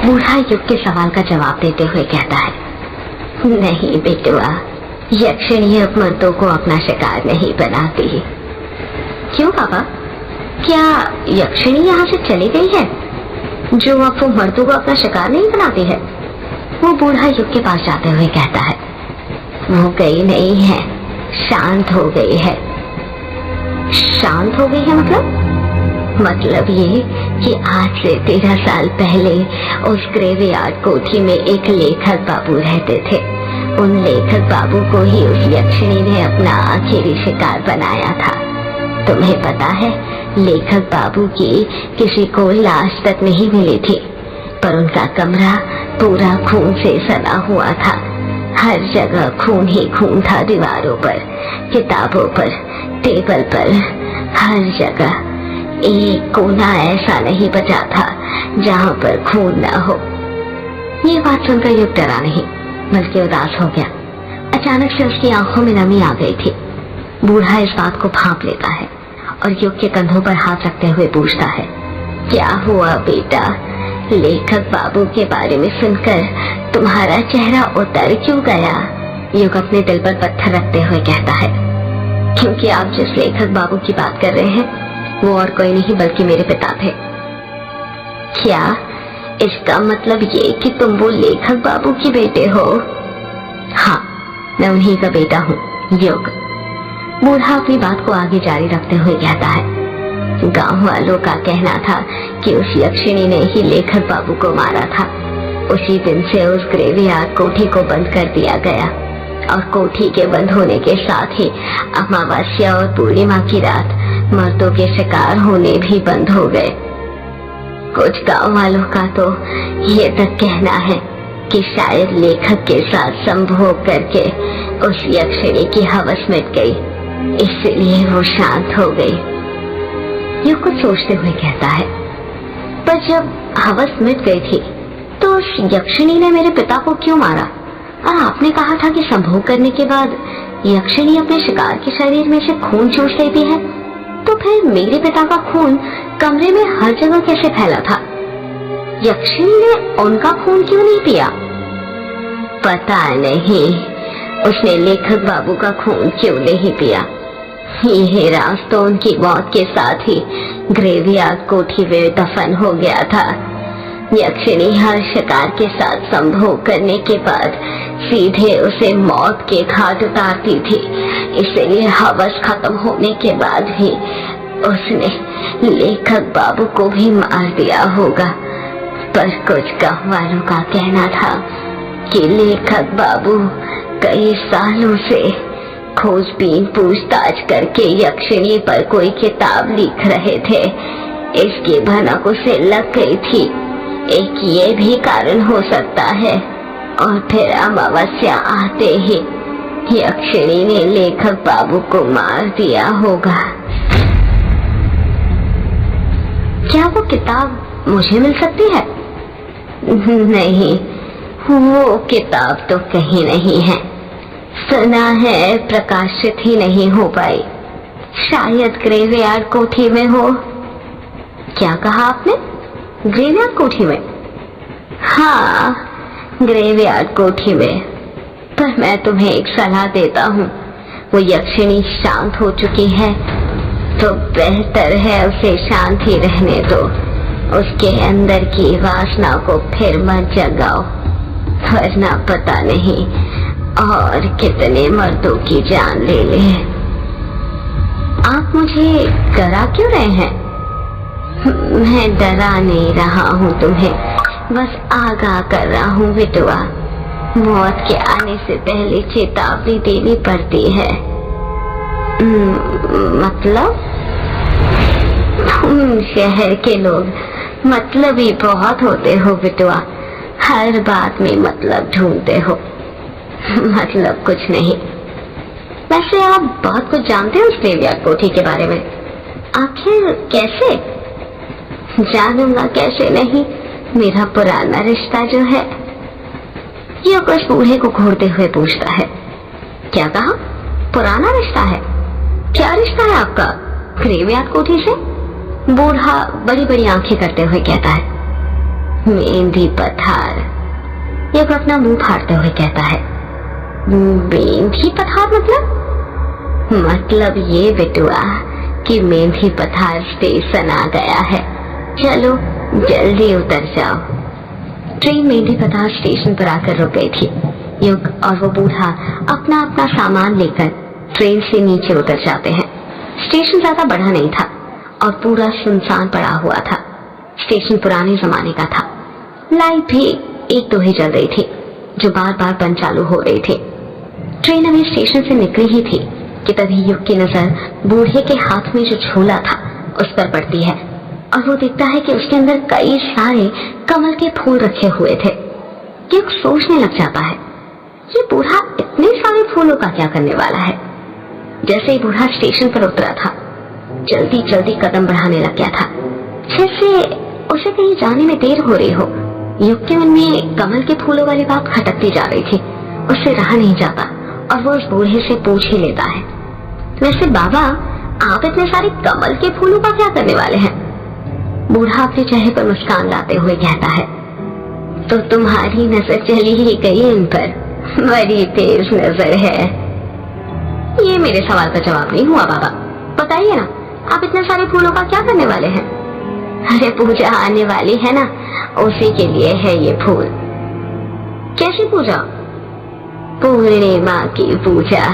बूढ़ा युग के सवाल का जवाब देते हुए कहता है, नहीं बेटुआ, यक्षिणी अब मर्दों को अपना शिकार नहीं बनाती। क्यों पापा, क्या यक्षिणी यहाँ से चली गई है जो अब वो मर्दों को अपना शिकार नहीं बनाती है? वो बूढ़ा युग के पास जाते हुए कहता है, वो गई नहीं है, शांत हो गई है। शांत हो गई है मतलब ये कि आज से 13 साल पहले उस ग्रेवयार्ड कोठी में एक लेखक बाबू रहते थे। उन लेखक बाबू को ही उस यक्षिणी ने अपना आखिरी शिकार बनाया था। तुम्हें पता है, लेखक बाबू की किसी को लाश तक नहीं मिली थी, पर उनका कमरा पूरा खून से सना हुआ था। हर जगह खून ही खून था, दीवारों पर, किताबों पर, टेबल पर, हर जगह। एक कोना ऐसा नहीं बचा था जहाँ पर खून ना हो। ये बात सुनकर युग डरा नहीं बल्कि उदास हो गया। अचानक से उसकी आंखों में नमी आ गई थी। बूढ़ा इस बात को भांप लेता है और युग के कंधों पर हाथ रखते हुए पूछता है, क्या हुआ बेटा? लेखक बाबू के बारे में सुनकर तुम्हारा चेहरा उतर क्यों गया? युग अपने दिल पर पत्थर रखते हुए कहता है, क्योंकि आप जिस लेखक बाबू की बात कर रहे हैं वो और कोई नहीं बल्कि मेरे पिता थे। क्या इसका मतलब ये कि तुम वो लेखक बाबू के बेटे हो? हाँ, मैं उन्हीं का बेटा हूँ, युग। बूढ़ा अपनी बात को आगे जारी रखते हुए कहता है, गांव वालों का कहना था कि उस यक्षिणी ने ही लेखक बाबू को मारा था। उसी दिन से उस ग्रेवयार्ड कोठी को बंद कर दिया गया और कोठी के बंद होने के साथ ही अमावस्या और पूर्णिमा की रात मर्दों के शिकार होने भी बंद हो गए। कुछ गांव वालों का तो ये तक कहना है कि शायद लेखक के साथ संभोग करके उस यक्षिणी की हवस मिट गई, इसलिए वो शांत हो गई। ये कुछ सोचते हुए कहता है, पर जब हवस मिट गई थी तो उस यक्षिणी ने मेरे पिता को क्यों मारा? और आपने कहा था कि संभोग करने के बाद यक्षिणी अपने शिकार के शरीर में से खून चूस लेती है, तो फिर मेरे पिता का खून कमरे में हर जगह कैसे फैला था? यक्षिणी ने उनका खून क्यों नहीं पिया? पता नहीं, उसने लेखक बाबू का खून क्यों नहीं पिया। ये राज तो उनकी मौत के साथ ही ग्रेवयार्ड कोठी में दफन हो गया था। यक्षिणी हर शिकार के साथ संभोग करने के बाद सीधे उसे मौत के घाट उतारती थी, इसलिए हवस खत्म होने के बाद भी उसने लेखक बाबू को भी मार दिया होगा। पर कुछ गांव वालों का कहना था कि लेखक बाबू कई सालों से खोजबीन पूछताछ करके यक्षिणी पर कोई किताब लिख रहे थे। इसकी भनक उसे लग गई थी। एक ये भी कारण हो सकता है। और फिर अमावस्या आते ही यक्षिणी ने लेखक बाबू को मार दिया होगा। क्या वो किताब मुझे मिल सकती है? नहीं, वो किताब तो कहीं नहीं है। सुना है प्रकाशित ही नहीं हो पाई, शायद ग्रेवयार्ड कोठी में हो। क्या कहा आपने? ग्रेवयार्ड कोठी में? हाँ, ग्रेवयार्ड कोठी में। पर मैं तुम्हें एक सलाह देता हूँ, वो यक्षिणी शांत हो चुकी है तो बेहतर है उसे शांत ही रहने दो। उसके अंदर की वासना को फिर मत जगाओ, वरना पता नहीं और कितने मर्दों की जान ले ले। आप मुझे डरा क्यों रहे हैं? मैं डरा नहीं रहा हूँ तुम्हें, बस आगाह कर रहा हूँ बेटुआ। मौत के आने से पहले चेतावनी देनी पड़ती है। मतलब? तुम शहर के लोग मतलब ही बहुत होते हो बेटुआ, हर बात में मतलब ढूंढते हो। मतलब कुछ नहीं। वैसे आप बहुत कुछ जानते हो उस ग्रेवयार्ड कोठी के बारे में। आखिर कैसे? जानूंगा कैसे नहीं, मेरा पुराना रिश्ता जो है। ये कुछ बूढ़े को घूरते हुए पूछता है। क्या कहा? पुराना रिश्ता है? क्या रिश्ता है आपका ग्रेवयार्ड कोठी से? बूढ़ा बड़ी बड़ी आंखें करते हुए कहता है, मेहंदी पथार। युग अपना मुंह फाड़ते हुए कहता है, मेहंदी पथार मतलब ये बेटुआ कि मेहंदी पथार स्टेशन आ गया है, चलो जल्दी उतर जाओ। ट्रेन मेहंदी पथार स्टेशन पर आकर रुक गई थी। युग और वो बूढ़ा अपना अपना सामान लेकर ट्रेन से नीचे उतर जाते हैं। स्टेशन ज्यादा बड़ा नहीं था और पूरा सुनसान पड़ा हुआ था। स्टेशन पुराने जमाने का था। लाइट भी एक दो ही जल रही थी जो बार बार बंद चालू हो रही थी। ट्रेन अभी स्टेशन से निकली ही थी कि तभी युग की नजर बूढ़े के हाथ में जो झोला था उस पर पड़ती है और वो देखता है कि उसके अंदर कई सारे कमल के फूल रखे हुए थे। युग सोचने लग जाता है, ये बूढ़ा इतने सारे फूलों का क्या करने वाला है। जैसे ही बूढ़ा स्टेशन पर उतरा था, जल्दी जल्दी कदम बढ़ाने लग गया था, जैसे उसे कहीं जाने में देर हो रही हो। युग के मन में कमल के फूलों वाली बात खटकती जा रही थी, उससे रहा नहीं जाता और वो उस बूढ़े से पूछ ही लेता है, वैसे बाबा आप इतने सारे कमल के फूलों का क्या करने वाले हैं। बूढ़ा अपने चेहरे पर मुस्कान लाते हुए कहता है, तो तुम्हारी नजर चली ही गई इन पर, बड़ी तेज नजर है। ये मेरे सवाल का जवाब नहीं हुआ बाबा, बताइए ना आप इतने सारे फूलों का क्या करने वाले हैं। अरे पूजा आने वाली है ना, उसी के लिए है ये फूल। कैसी पूजा। पूर्णिमा की पूजा।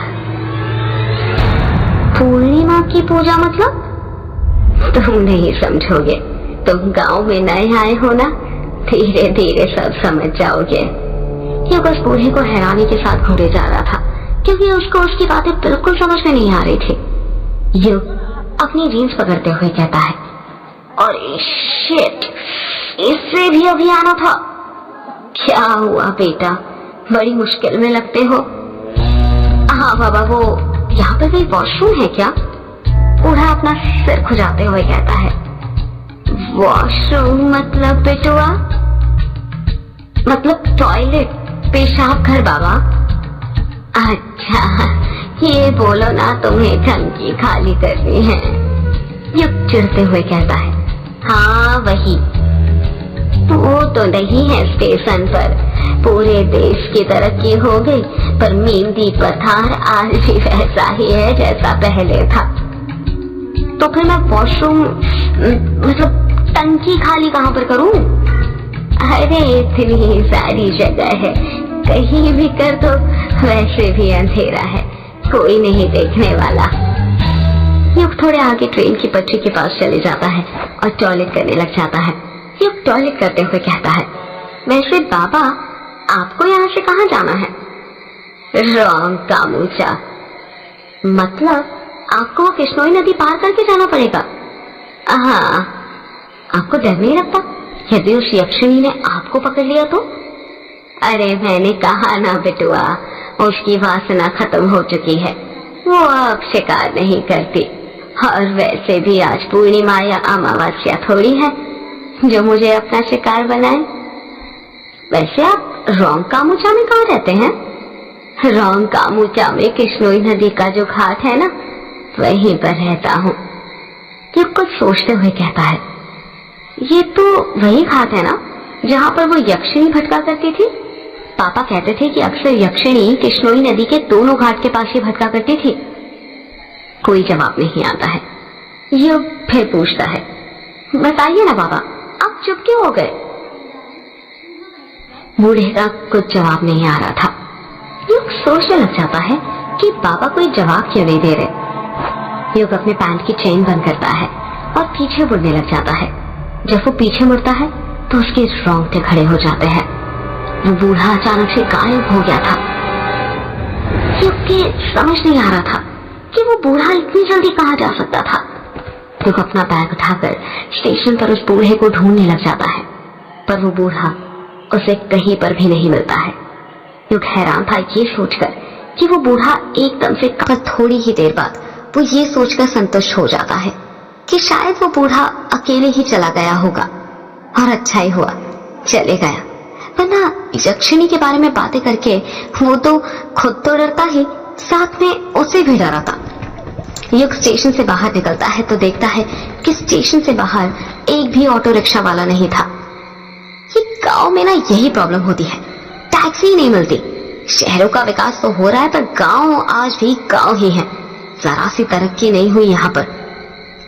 पूर्णिमा की पूजा मतलब तुम नहीं समझोगे, तुम गांव में नए आए हो ना, धीरे धीरे सब समझ जाओगे। युग उस बूढ़े को हैरानी के साथ घूरे जा रहा था क्योंकि उसको उसकी बातें बिल्कुल समझ में नहीं आ रही थी। युग अपनी जीन्स पकड़ते हुए कहता है, अरे शिट, इससे भी अभी आना था। क्या हुआ बेटा, बड़ी मुश्किल में लगते हो। हाँ बाबा, वो यहाँ पे कोई वॉशरूम है क्या। बूढ़ा अपना सिर खुजाते हुए कहता है, वॉशरूम मतलब बेटुआ, मतलब टॉयलेट, पेशाब घर बाबा। अच्छा ये बोलो ना तुम्हें टंकी खाली करनी है। युग चिढ़ते हुए कहता है, हाँ वही। वो तो नहीं है स्टेशन पर, पूरे देश की तरक्की हो गई पर मेहंदी पथार आज भी वैसा ही है जैसा पहले था। तो फिर मैं वॉशरूम मतलब टंकी खाली कहाँ पर करूं। अरे इतनी सारी जगह है, कहीं भी कर दो, वैसे भी अंधेरा है, कोई नहीं देखने वाला। युग थोड़े आगे ट्रेन की पटरी के पास चले जाता है और टॉयलेट करने लग जाता है। युग टॉयलेट करते हुए कहता है, वैसे बाबा आपको यहाँ से कहाँ जाना है। रॉन्ग कामूचा, मतलब आपको कृष्णोई नदी पार करके जाना पड़ेगा। हाँ, आपको डर नहीं लगता यदि उस यक्षिणी ने आपको पकड़ लिया तो। अरे मैंने कहा ना बेटुआ, उसकी वासना खत्म हो चुकी है, वो अब शिकार नहीं करती। और वैसे भी आज पूर्णिमा या अमावस्या थोड़ी है जो मुझे अपना शिकार बनाए। वैसे आप रोंग कामुचा में कहाँ रहते हैं। रोंग कामुचा में कृष्णोई नदी का जो घाट है ना, वहीं पर रहता हूँ। युग कुछ सोचते हुए कहता है, ये तो वही घाट है ना जहाँ पर वो यक्षिणी भटका करती थी। पापा कहते थे कि अक्सर यक्षिणी कृष्णोई नदी के दोनों घाट के पास ही भटका करती थी। कोई जवाब नहीं आता है। युग फिर पूछता है, बताइए ना बाबा, आप चुप क्यों हो गए। बूढ़े का कुछ जवाब नहीं आ रहा था। युग सोचने लग जाता है कि बाबा कोई जवाब क्यों नहीं दे रहे। युग अपने पैंट की चेन बंद करता है और पीछे मुड़ने लग जाता है। जब वो पीछे मुड़ता है तो उसके रोंगटे खड़े हो जाते हैं। वो बूढ़ा अचानक से गायब हो गया था। युग के समझ नहीं आ रहा था कि वो बूढ़ा इतनी जल्दी कहाँ जा सकता था। युग अपना बैग उठाकर स्टेशन पर उस बूढ़े को ढूंढने लग जाता है, पर वो बूढ़ा उसे कहीं पर भी नहीं मिलता है। युग हैरान था ये सोचकर कि वो बूढ़ा एकदम से थोड़ी ही देर बाद वो ये सोचकर संतुष्ट हो जाता है कि शायद वो बूढ़ा अकेले ही चला गया होगा। और अच्छा ही हुआ चले गया, वरना यक्षिणी के बारे में बातें करके वो तो खुद तो डरता ही, साथ में उसे भी डरा था। युग स्टेशन से बाहर निकलता है तो देखता है कि स्टेशन से बाहर एक भी ऑटो रिक्शा वाला नहीं था। ये गांव में ना यही प्रॉब्लम होती है, टैक्सी नहीं मिलती। शहरों का विकास तो हो रहा है पर गांव आज भी गांव ही है, जरा सी तरक्की नहीं हुई यहाँ पर।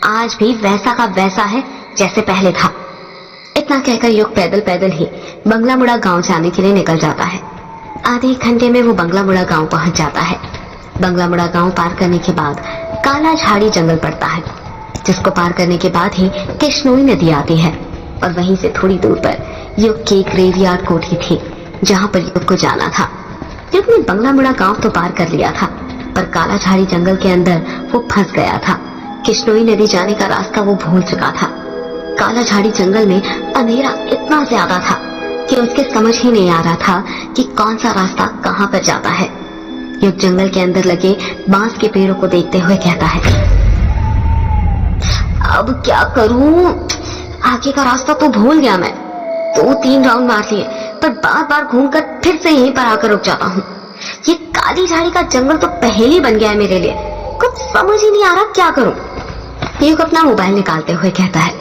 आज भी वैसा का वैसा है जैसे पहले था। इतना कहकर युग पैदल पैदल ही बंगला मुड़ा गांव जाने के लिए निकल जाता है। आधे घंटे में वो बंगला मुड़ा गांव पहुंच जाता है। बंगला मुड़ा गांव पार करने के बाद काला झाड़ी जंगल पड़ता है, जिसको पार करने के बाद ही कृष्णोई नदी आती है। और वहीं से थोड़ी दूर पर युग की ग्रेवयार्ड कोठी थी, जहां पर युग को जाना था। युग ने बंगला मुड़ा गांव तो पार कर लिया था, पर काला झाड़ी जंगल के अंदर वो फंस गया था। कृष्णोई नदी जाने का रास्ता वो भूल चुका था। काला झाड़ी जंगल में अंधेरा इतना ज्यादा था कि उसके समझ ही नहीं आ रहा था कि कौन सा रास्ता कहाँ पर जाता है। युग जंगल के अंदर लगे बांस के पेड़ों को देखते हुए कहता है, अब क्या करूं, आगे का रास्ता तो भूल गया मैं। 2-3 राउंड मार लिए पर बार बार घूमकर फिर से यहीं पर आकर रुक जाता हूँ। ये काली झाड़ी का जंगल तो पहेली बन गया है मेरे लिए, कुछ समझ ही नहीं आ रहा क्या करूं। युग अपना मोबाइल निकालते हुए कहता है,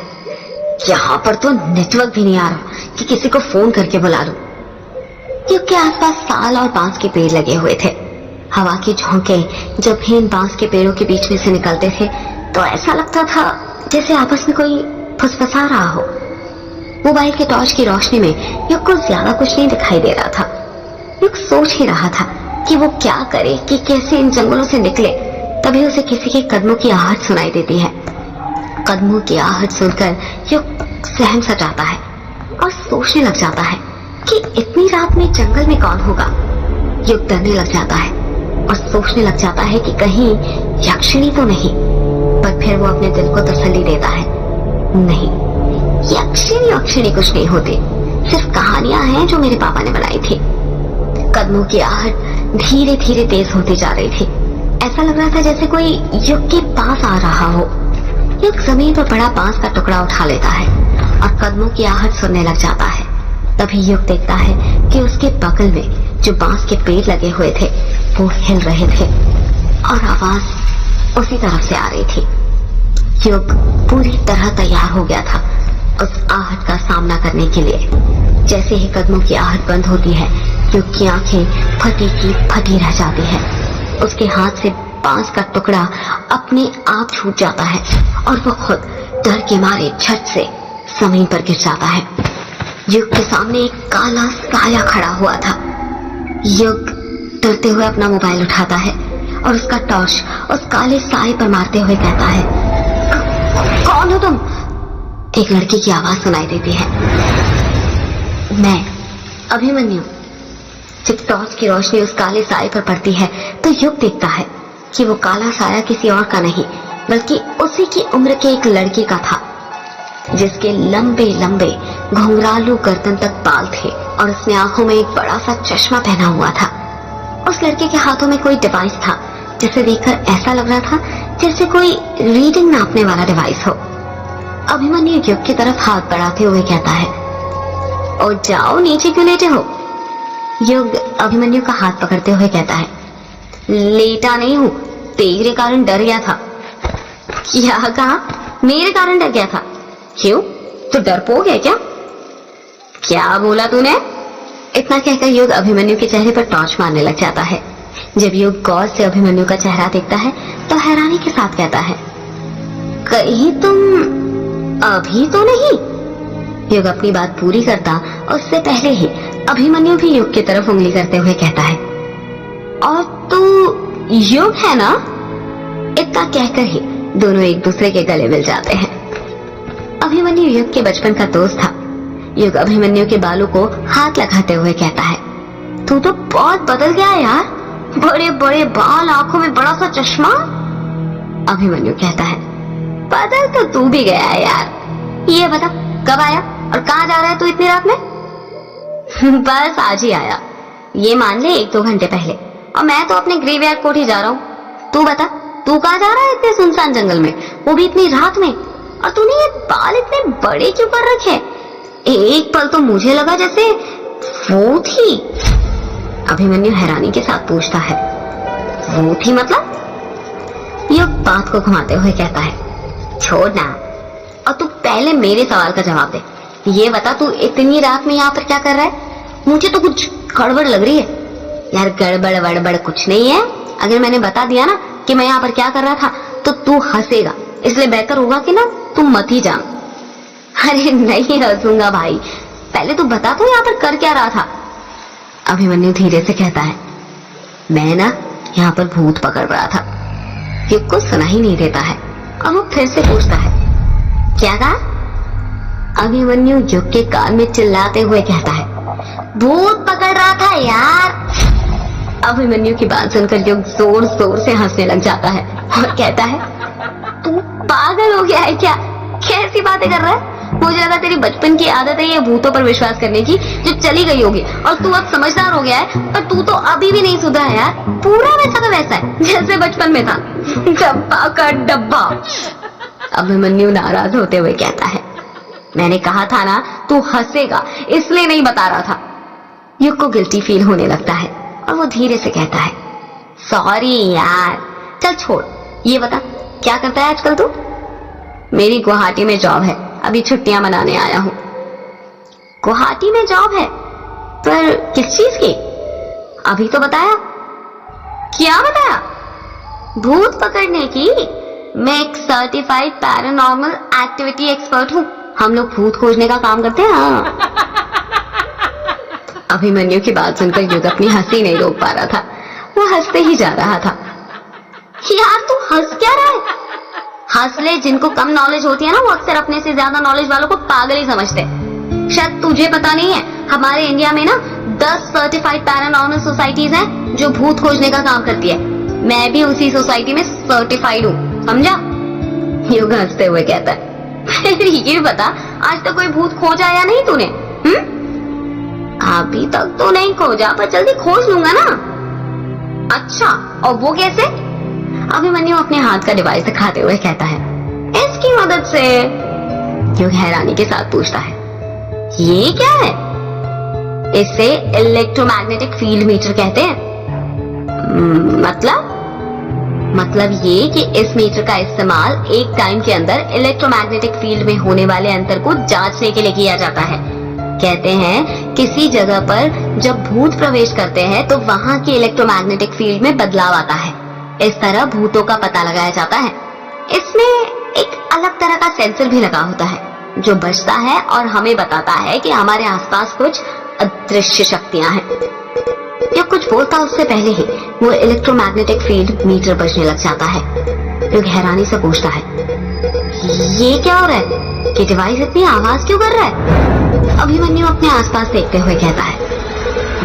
यहाँ पर तो नेटवर्क भी नहीं आ रहा कि किसी को फोन करके बुला लूं। युग के आसपास साल और बांस के पेड़ लगे हुए थे। हवा के झोंके जब भी इन बांस के पेड़ों के बीच में से निकलते थे तो ऐसा लगता था जैसे आपस में कोई फुसफुसा रहा हो। मोबाइल के टॉर्च की रोशनी में युग को ज्यादा कुछ नहीं दिखाई दे रहा था। युग सोच ही रहा था कि वो क्या करे, कि कैसे इन जंगलों से निकले। तभी उसे किसी के कदमों की आहट सुनाई देती है। कदमों की आहट सुनकर युग सहम सा जाता है और सोचने लग जाता है कि इतनी रात में जंगल में कौन होगा। युग डरने लग जाता है और सोचने लग जाता है कि कहीं यक्षिणी तो नहीं। पर फिर वो अपने दिल को तसल्ली देता है, नहीं, यक्षिणी कुछ नहीं होती, सिर्फ कहानियां हैं जो मेरे पापा ने बनाई थी। कदमों की आहट धीरे धीरे तेज होती जा रही थी। ऐसा लग रहा था जैसे कोई युग के पास आ रहा हो। युग जमीन पर बड़ा बांस का टुकड़ा उठा लेता है और कदमों की आहट सुनने लग जाता है। तभी युग देखता है कि उसके बगल में जो बांस के पेड़ लगे हुए थे वो हिल रहे थे और आवाज उसी तरफ से आ रही थी। युग पूरी तरह तैयार हो गया था उस आहट का सामना करने के लिए। जैसे ही कदमों की आहट बंद होती है, युग की आंखें फटी की फटी रह जाती है। उसके हाथ से बांस का टुकड़ा अपने आप छूट जाता है और वो खुद डर के मारे झट से जमीन पर गिर जाता है। युग के सामने एक काला साया खड़ा हुआ था। युग डरते हुए अपना मोबाइल उठाता है और उसका टॉर्च उस काले साए पर मारते हुए कहता है, कौन हो तुम? एक लड़की की आवाज सुनाई देती है, मैं अभिमन्यु। जब टॉर्च की रोशनी उस काले साए पर पड़ती है तो युग देखता है कि वो काला साया किसी और का नहीं बल्कि उसी की उम्र के एक लड़के का था, जिसके लंबे लंबे घुंघरालू गर्दन तक बाल थे और उसने आंखों में एक बड़ा सा चश्मा पहना हुआ था। उस लड़के के हाथों में कोई डिवाइस था जिसे देखकर ऐसा लग रहा था जैसे कोई रीडिंग नापने वाला डिवाइस हो। अभिमन्यु युग की तरफ हाथ बढ़ाते हुए कहता है, और जाओ, नीचे क्यों लेटे हो? युग अभिमन्यु का हाथ पकड़ते हुए कहता है, लेटा नहीं हूं, तेरे कारण डर गया था। क्या कहा? मेरे कारण डर गया था? क्यों, तो डरपोक है क्या? क्या बोला तूने? इतना कहकर युग अभिमन्यु के चेहरे पर टॉर्च मारने लग जाता है। जब युग गौर से अभिमन्यु का चेहरा देखता है तो हैरानी के साथ कहता है, कहीं तुम अभी तो नहीं? युग अपनी बात पूरी करता उससे पहले ही अभिमन्यु भी युग की तरफ उंगली करते हुए कहता है, और तू युग है ना? इतना कहकर ही दोनों एक दूसरे के गले मिल जाते हैं। अभिमन्यु युग के बचपन का दोस्त था। युग अभिमन्यु के बालों को हाथ लगाते हुए कहता है, तू तो बहुत बदल गया यार, बड़े बड़े बाल, आंखों में बड़ा सा चश्मा। अभिमन्यु कहता है, बदल तो तू भी गया है यार। ये बता, कब आया और कहाँ जा रहा है तू इतनी रात में? बस आज ही आया, ये मान ले 1-2 घंटे पहले, और मैं तो अपने ग्रेवयार्ड कोठी जा रहा हूँ। तू बता, तू कहाँ जा रहा है इतने सुनसान जंगल में, वो भी इतनी रात में? और तूने ये बाल इतने बड़े क्यों कर रखे? एक पल तो मुझे लगा जैसे वो थी। अभिमन्यु हैरानी के साथ पूछता है, वो थी मतलब? युग बात को घुमाते हुए कहता है, छोड़ ना, और तू पहले मेरे सवाल का जवाब दे, ये बता तू इतनी रात में यहाँ पर क्या कर रहा है? मुझे तो कुछ गड़बड़ लग रही है। यार गड़बड़ वड़बड़ कुछ नहीं है। अगर मैंने बता दिया ना कि मैं यहाँ पर क्या कर रहा था तो तू हंसेगा, इसलिए बेहतर होगा कि ना तू मत ही जा। अरे नहीं हंसूंगा भाई, पहले तू बता तो यहाँ पर कर क्या रहा था? अभिमन्यु धीरे से कहता है, मैं ना यहाँ पर भूत पकड़ रहा था। युग को सुना ही नहीं देता है और वो फिर से पूछता है, क्या कहा? अभिमन्यु युग के कान में चिल्लाते हुए कहता है, भूत पकड़ रहा था यार। अभिमन्यु की बात सुनकर युग जोर जोर से हंसने लग जाता है और कहता है, तू पागल हो गया है क्या? कैसी बातें कर रहा है? मुझे लगा तेरी बचपन की आदत है ये भूतों पर विश्वास करने की, जो चली गई होगी और तू अब समझदार हो गया है, पर तू तो अभी भी नहीं सुधरा है यार। पूरा वैसा का वैसा है जैसे बचपन में था। डब्बा का डब्बा। अभिमन्यु नाराज होते हुए कहता है, मैंने कहा था ना तू हंसेगा, इसलिए नहीं बता रहा था। युग को गिल्टी फील होने लगता है और वो धीरे से कहता है, सॉरी यार, चल छोड़। ये बता क्या करता है आजकल तू? मेरी गुवाहाटी में जॉब है, अभी छुट्टियां मनाने आया हूं। गुवाहाटी में जॉब है? पर किस चीज की? अभी तो बताया। क्या बताया? भूत पकड़ने की। मैं एक सर्टिफाइड पैरानॉर्मल एक्टिविटी एक्सपर्ट हूं। हम लोग भूत खोजने का काम करते हैं। हाँ। अभिमन्यु की बात सुनकर युग अपनी हंसी नहीं रोक पा रहा था, वो हंसते ही जा रहा था। यार तू हंस क्या रहा है? हंस ले, जिनको कम नॉलेज होती है ना वो अक्सर अपने से ज्यादा नॉलेज वालों को पागल ही समझते हैं। शायद तुझे पता नहीं है, हमारे इंडिया में ना 10 सर्टिफाइड पैरानॉर्मल सोसाइटीज हैं जो भूत खोजने का काम करती है। मैं भी उसी सोसाइटी में सर्टिफाइड हूँ, समझा? युग हंसते हुए कहता है, ये बता आज तक कोई भूत खोजा या नहीं तूने? अभी तक तो नहीं खोजा, पर जल्दी खोज लूंगा ना। अच्छा, और वो कैसे? अभिमन्यु अपने हाथ का डिवाइस दिखाते हुए कहता है, इसकी मदद से। युग हैरानी के साथ पूछता है, ये क्या है? इसे इलेक्ट्रोमैग्नेटिक फील्ड मीटर कहते हैं। मतलब ये कि इस मीटर का इस्तेमाल एक टाइम के अंदर इलेक्ट्रोमैग्नेटिक फील्ड में होने वाले अंतर को जांचने के लिए किया जाता है। कहते हैं किसी जगह पर जब भूत प्रवेश करते हैं तो वहां के इलेक्ट्रोमैग्नेटिक फील्ड में बदलाव आता है। इस तरह भूतों का पता लगाया जाता है। इसमें एक अलग तरह का सेंसर भी लगा होता है जो बजता है और हमें बताता है कि हमारे आसपास कुछ अदृश्य शक्तियां हैं। या कुछ बोलता उससे पहले ही वो इलेक्ट्रोमैग्नेटिक फील्ड मीटर बजने लग जाता है। युग हैरानी से पूछता है, ये क्या हो रहा है कि डिवाइस इतनी आवाज क्यों कर रहा है? अभिमन्यु अपने आसपास देखते हुए कहता है,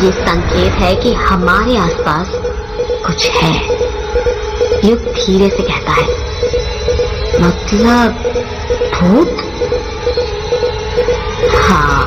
ये संकेत है कि हमारे आसपास कुछ है। युग धीरे से कहता है, मतलब भूत? हाँ,